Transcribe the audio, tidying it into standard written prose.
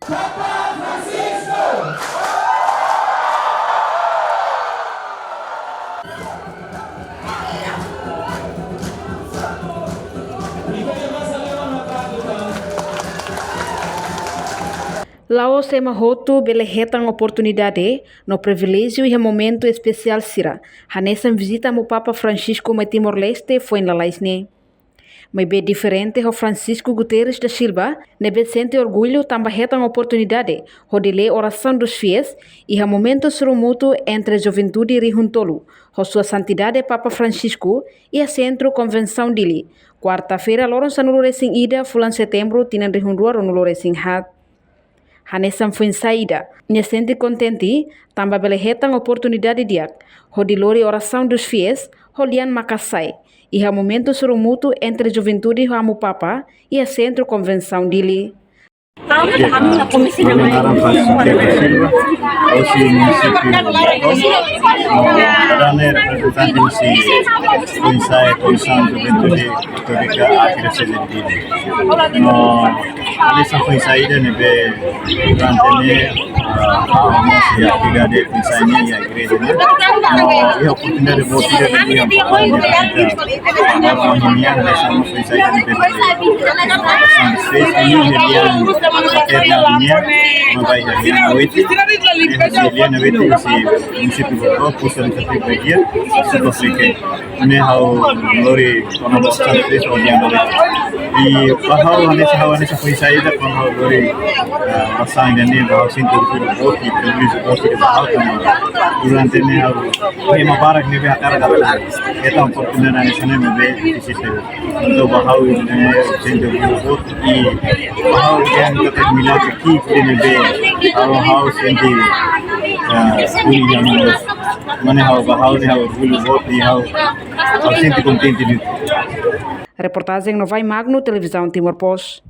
Lao sema hotu bele hetang oportunidade no privilégio e momento especial sira. Hanessa visita mo Papa Francisco me Timor-Leste foi na laisne. Mas bem diferente ho Francisco Guterres da Silva, nebe sente orgulho tamba hetang oportunidade, ho dele oração dos Fieis e ha momento Sorumutu entre a juventude e Rihuntolu, ho sua santidade Papa Francisco e a centro convenção dele. Quarta-feira, loron sanulu resing ida, fulan setembro, tinan Rihundua ronulu resing hat. Hanesam foi saída. Nya sente contente, tamba bele hetang oportunidade diak. Ho dilori oração dos Fieis, ho lian makassai. E ha momento Sorumutu entre a juventude e o Papa e a centro convenção dele. Essa foi saída nebe durante a atividade de pensamento e a igreja e a oportunidade de voltar a dia para a reunião dessa foi saída nebe são seis reuniões até na linha não vai já vir a noite e dia na noite se princípio do posto de tecnologia se você né how lori quando você está o dia e bahwa nessa foi saída quando lori Orasaun ini bahwa sinto tudo que privilégio de bahwa durante ne o ema barak ne be akara da eta oportunidade nessa ne be existe então bahwa ne sinto tudo e bahwa yang kata milagre aqui ne be bahwa senti mana bahwa ne orgulho voto e senti contente. Reportagem no Vai Magno, televisão Timor Post.